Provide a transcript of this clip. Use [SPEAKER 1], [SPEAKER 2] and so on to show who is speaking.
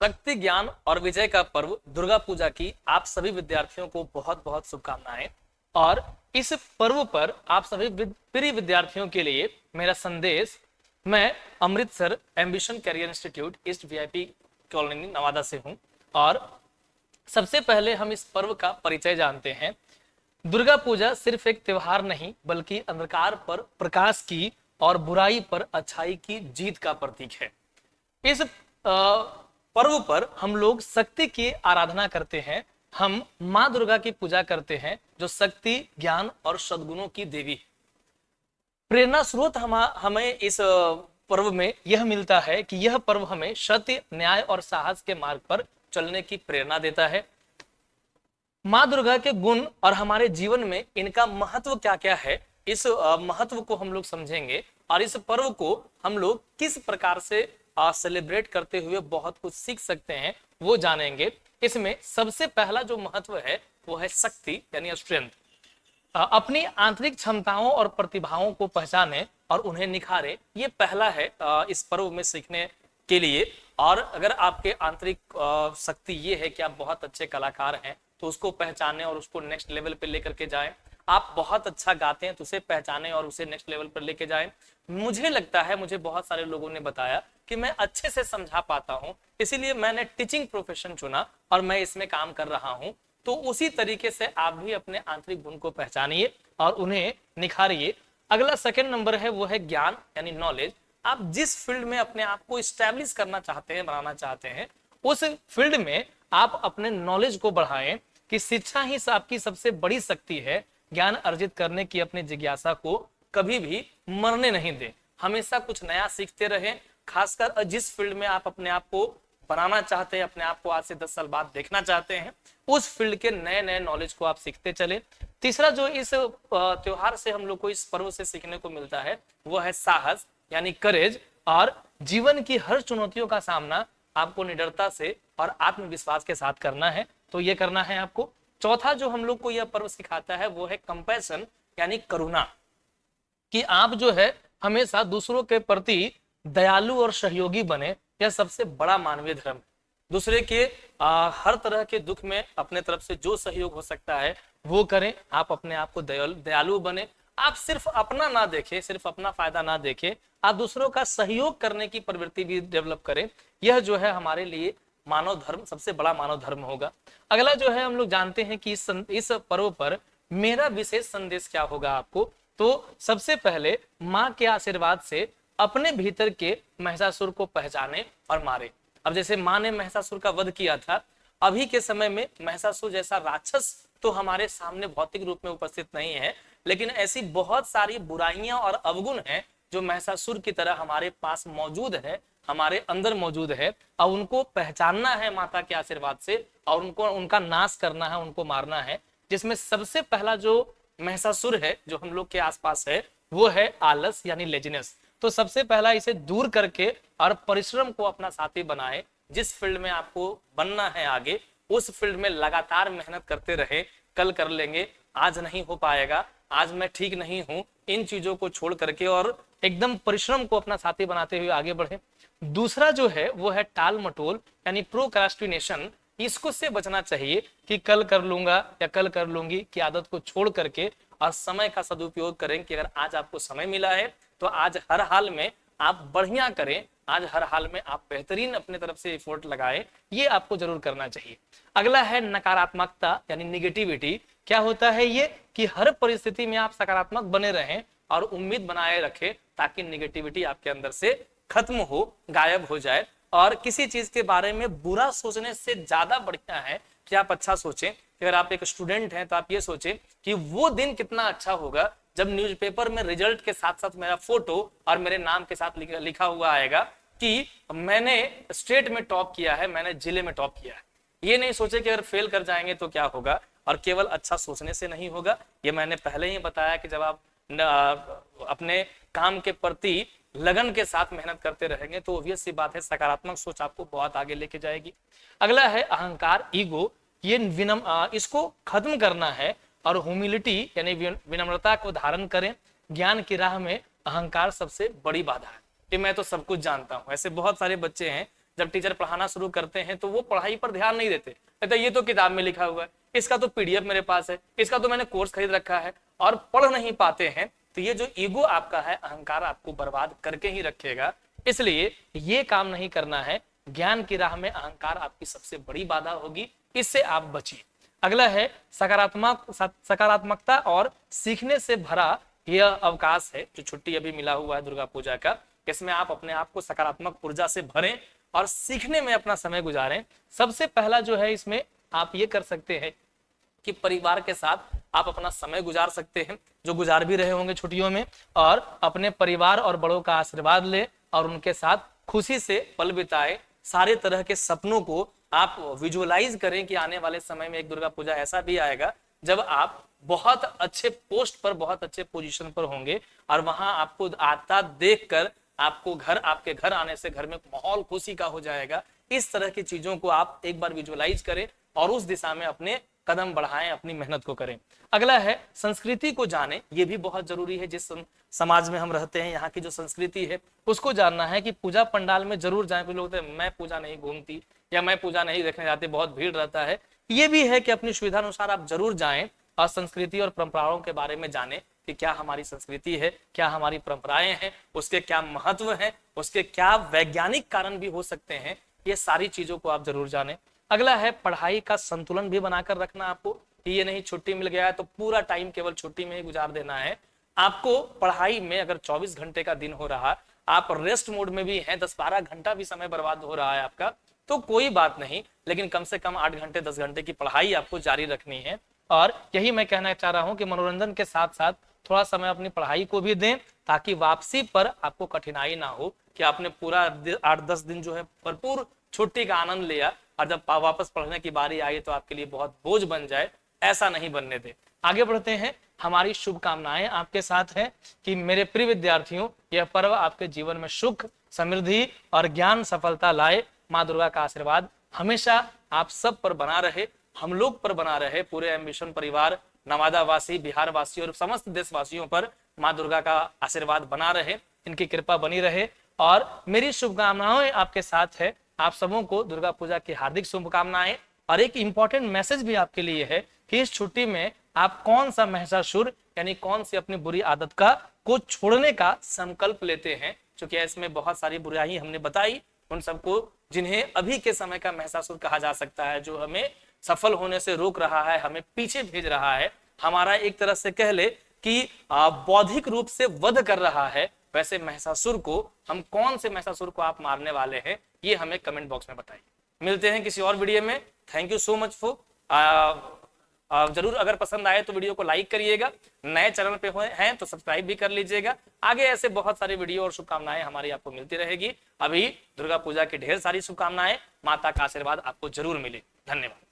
[SPEAKER 1] शक्ति ज्ञान और विजय का पर्व दुर्गा पूजा की आप सभी विद्यार्थियों को बहुत बहुत शुभकामनाएं। और इस पर्व पर आप सभी प्रिय विद्यार्थियों के लिए मेरा संदेश, मैं Amritsar ambition career institute east VIP colony Nawada से हूं। और सबसे पहले हम इस पर्व का परिचय जानते हैं। दुर्गा पूजा सिर्फ एक त्योहार नहीं बल्कि अंधकार पर प्रकाश की और बुराई पर अच्छाई की जीत का प्रतीक है। इस पर्व पर हम लोग शक्ति की आराधना करते हैं। हम माँ दुर्गा की पूजा करते हैं जो शक्ति, ज्ञान और सद्गुणों की देवी है। प्रेरणा स्रोत हमें इस पर्व में यह मिलता है कि यह पर्व हमें सत्य, न्याय और साहस के मार्ग पर चलने की प्रेरणा देता है। माँ दुर्गा के गुण और हमारे जीवन में इनका महत्व क्या क्या है, इस महत्व को हम लोग समझेंगे और इस पर्व को हम लोग किस प्रकार से सेलिब्रेट करते हुए बहुत कुछ सीख सकते हैं वो जानेंगे। इसमें सबसे पहला जो महत्व है वो है शक्ति यानी स्ट्रेंथ। अपनी आंतरिक क्षमताओं और प्रतिभाओं को पहचाने और उन्हें निखारे, ये पहला है इस पर्व में सीखने के लिए। और अगर आपके आंतरिक शक्ति ये है कि आप बहुत अच्छे कलाकार हैं तो उसको पहचाने और उसको नेक्स्ट लेवल पे लेकर के जाएं। आप बहुत अच्छा गाते हैं तो उसे पहचाने और उसे नेक्स्ट लेवल पर लेके जाएं। मुझे लगता है, मुझे बहुत सारे लोगों ने बताया कि मैं अच्छे से समझा पाता हूं, इसीलिए मैंने टीचिंग प्रोफेशन चुना और मैं इसमें काम कर रहा हूं। तो उसी तरीके से आप भी अपने आंतरिक गुण को पहचानिए और उन्हें निखारिए। अगला सेकंड नंबर है वो है ज्ञान यानी नॉलेज। आप जिस फील्ड में अपने आप को स्टैब्लिश करना चाहते हैं, बनाना चाहते हैं, उस फील्ड में आप अपने नॉलेज को बढ़ाएं कि शिक्षा ही आपकी सबसे बड़ी शक्ति है। ज्ञान अर्जित करने की अपनी जिज्ञासा को कभी भी मरने नहीं दें, हमेशा कुछ नया सीखते रहें। खासकर जिस फील्ड में आप अपने आप को बनाना चाहते हैं, अपने आप को आज से 10 साल बाद देखना चाहते हैं, उस फील्ड के नए नए नॉलेज को आप सीखते चले। तीसरा जो इस त्योहार से हम लोग को, इस पर्व से सीखने को मिलता है वो है साहस यानी करेज। और जीवन की हर चुनौतियों का सामना आपको निडरता से और आत्मविश्वास के साथ करना है, तो ये करना है आपको। चौथा जो हम लोग को यह पर्व सिखाता है वो है कंपैशन यानी करुणा, कि आप जो है हमेशा दूसरों के प्रति दयालु और सहयोगी बने। यह सबसे बड़ा मानवीय धर्म है। दूसरे के हर तरह के दुख में अपने तरफ से जो सहयोग हो सकता है वो करें। आप अपने आप को दयालु बने। आप सिर्फ अपना ना देखें, सिर्फ अपना फायदा ना देखें, आप दूसरों का सहयोग करने की प्रवृत्ति भी डेवलप करें। यह जो है हमारे लिए मानव धर्म, सबसे बड़ा मानव धर्म होगा। अगला जो है हम लोग जानते हैं कि इस पर्व पर मेरा विशेष संदेश क्या होगा आपको। तो सबसे पहले माँ के आशीर्वाद से अपने भीतर के महिषासुर को पहचाने और मारे। अब जैसे माँ ने महिषासुर का वध किया था, अभी के समय में महिषासुर जैसा राक्षस तो हमारे सामने भौतिक रूप में उपस्थित नहीं है, लेकिन ऐसी बहुत सारी बुराइयां और अवगुण हैं जो महिषासुर की तरह हमारे पास मौजूद है, हमारे अंदर मौजूद है। और उनको पहचानना है माता के आशीर्वाद से और उनका नाश करना है, उनको मारना है। जिसमें सबसे पहला जो महिषासुर है जो हम लोग के आसपास है वो है आलस यानी लेजिनेस। तो सबसे पहला इसे दूर करके और परिश्रम को अपना साथी बनाए। जिस फील्ड में आपको बनना है आगे, उस फील्ड में लगातार मेहनत करते रहे। कल कर लेंगे, आज नहीं हो पाएगा, आज मैं ठीक नहीं हूं, इन चीजों को छोड़ करके और एकदम परिश्रम को अपना साथी बनाते हुए आगे बढ़े। दूसरा जो है वो है टाल मटोल यानी प्रोक्रास्टिनेशन। इसको से बचना चाहिए कि कल कर लूंगा या कल कर लूंगी की आदत को छोड़ करके और समय का सदुपयोग करें कि अगर आज आपको समय मिला है तो आज हर हाल में आप बढ़िया करें, आज हर हाल में आप बेहतरीन अपने तरफ से एफर्ट लगाएं। ये आपको जरूर करना चाहिए। अगला है नकारात्मकता यानी निगेटिविटी। क्या होता है ये कि हर परिस्थिति में आप सकारात्मक बने रहें और उम्मीद बनाए रखें ताकि निगेटिविटी आपके अंदर से खत्म हो, गायब हो जाए। और किसी चीज के बारे में बुरा सोचने से ज्यादा बढ़िया है कि आप अच्छा सोचें। अगर आप एक स्टूडेंट हैं तो आप ये सोचें कि वो दिन कितना अच्छा होगा जब न्यूज़पेपर में रिजल्ट के साथ साथ मेरा फोटो और मेरे नाम के साथ लिखा हुआ आएगा कि मैंने स्टेट में टॉप किया है, मैंने जिले में टॉप किया है। ये नहीं सोचे कि अगर फेल कर जाएंगे तो क्या होगा। और केवल अच्छा सोचने से नहीं होगा, ये मैंने पहले ही बताया कि जब आप अपने काम के प्रति लगन के साथ मेहनत करते रहेंगे तो ऑब्वियस सी बात है सकारात्मक सोच आपको बहुत आगे लेके जाएगी। अगला है अहंकार, ईगो। ये इसको खत्म करना है और ह्यूमिलिटी यानी विनम्रता को धारण करें। ज्ञान की राह में अहंकार सबसे बड़ी बाधा है कि मैं तो सब कुछ जानता हूं। ऐसे बहुत सारे बच्चे हैं जब टीचर पढ़ाना शुरू करते हैं तो वो पढ़ाई पर ध्यान नहीं देते, कहते ये तो किताब में लिखा हुआ है, इसका तो पीडीएफ मेरे पास है, इसका तो मैंने कोर्स खरीद रखा है, और पढ़ नहीं पाते हैं। तो ये जो ईगो आपका है, अहंकार आपको बर्बाद करके ही रखेगा। इसलिए ये काम नहीं करना है। ज्ञान की राह में अहंकार आपकी सबसे बड़ी बाधा होगी, इससे आप बचिए। अगला है सकारात्मकता और सीखने से भरा यह अवकाश है जो छुट्टी अभी मिला हुआ है दुर्गा पूजा का। इसमें आप अपने आप को सकारात्मक ऊर्जा से भरें और सीखने में अपना समय गुजारें। सबसे पहला जो है इसमें आप ये कर सकते हैं कि परिवार के साथ आप अपना समय गुजार सकते हैं, जो गुजार भी रहे होंगे छुट्टियों में, और अपने परिवार और बड़ों का आशीर्वाद ले और उनके साथ खुशी से पल बिताए। सारे तरह के सपनों को आप विजुअलाइज करें कि आने वाले समय में एक दुर्गा पूजा ऐसा भी आएगा जब आप बहुत अच्छे पोस्ट पर, बहुत अच्छे पोजीशन पर होंगे, और वहां आपको आता देखकर आपको आपके घर आने से घर में माहौल खुशी का हो जाएगा। इस तरह की चीजों को आप एक बार विजुअलाइज करें और उस दिशा में अपने कदम बढ़ाएं, अपनी मेहनत को करें। अगला है संस्कृति को जानें। ये भी बहुत जरूरी है। जिस समाज में हम रहते हैं, यहाँ की जो संस्कृति है उसको जानना है कि पूजा पंडाल में जरूर जाएं। कुछ लोग मैं पूजा नहीं घूमती या मैं पूजा नहीं देखने जाती, बहुत भीड़ रहता है। ये भी है कि अपनी सुविधा अनुसार आप जरूर जाएं और संस्कृति और परंपराओं के बारे में जानें कि क्या हमारी संस्कृति है, क्या हमारी परंपराएं हैं, उसके क्या महत्व है, उसके क्या वैज्ञानिक कारण भी हो सकते हैं। ये सारी चीजों को आप जरूर जानें। अगला है पढ़ाई का संतुलन भी बनाकर रखना आपको, कि ये नहीं छुट्टी मिल गया है तो पूरा टाइम केवल छुट्टी में ही गुजार देना है। आपको पढ़ाई में अगर 24 घंटे का दिन हो रहा, आप रेस्ट मोड में भी हैं, 10-12 घंटा भी समय बर्बाद हो रहा है आपका, तो कोई बात नहीं, लेकिन कम से कम 8 घंटे 10 घंटे की पढ़ाई आपको जारी रखनी है। और यही मैं कहना चाह रहा हूं कि मनोरंजन के साथ साथ थोड़ा समय अपनी पढ़ाई को भी दें, ताकि वापसी पर आपको कठिनाई ना हो कि आपने पूरा 8-10 दिन जो है भरपूर छुट्टी का आनंद लिया और जब वापस पढ़ने की बारी आई तो आपके लिए बहुत बोझ बन जाए। ऐसा नहीं बनने दे। आगे बढ़ते हैं। हमारी शुभकामनाएं आपके साथ हैं कि मेरे प्रिय विद्यार्थियों, यह पर्व आपके जीवन में सुख, समृद्धि और ज्ञान सफलता लाए। माँ दुर्गा का आशीर्वाद हमेशा आप सब पर बना रहे, हम लोग पर बना रहे। पूरे एम्बिशन परिवार, नवादा वासी, बिहार वासी और समस्त देशवासियों पर माँ दुर्गा का आशीर्वाद बना रहे, इनकी कृपा बनी रहे। और मेरी शुभकामनाएं आपके साथ है। आप सबों को दुर्गा पूजा की हार्दिक शुभकामनाएं। और एक इंपॉर्टेंट मैसेज भी आपके लिए है कि इस छुट्टी में आप कौन सा महिषासुर यानी कौन सी अपनी बुरी आदत को छोड़ने का संकल्प लेते हैं। क्योंकि इसमें बहुत सारी बुराई हमने बताई, उन सबको जिन्हें अभी के समय का महिषासुर कहा जा सकता है, जो हमें सफल होने से रोक रहा है, हमें पीछे भेज रहा है, हमारा एक तरह से कह ले कि बौद्धिक रूप से वध कर रहा है। वैसे महिषासुर को, हम कौन से महिषासुर को आप मारने वाले हैं, ये हमें कमेंट बॉक्स में बताइए। मिलते हैं किसी और वीडियो में। Thank you so much for. जरूर अगर पसंद आए तो वीडियो को लाइक करिएगा, नए चैनल पे हैं तो सब्सक्राइब भी कर लीजिएगा। आगे ऐसे बहुत सारे वीडियो और शुभकामनाएं हमारी आपको मिलती रहेगी। अभी दुर्गा पूजा की ढेर सारी शुभकामनाएं, माता का आशीर्वाद आपको जरूर मिले। धन्यवाद।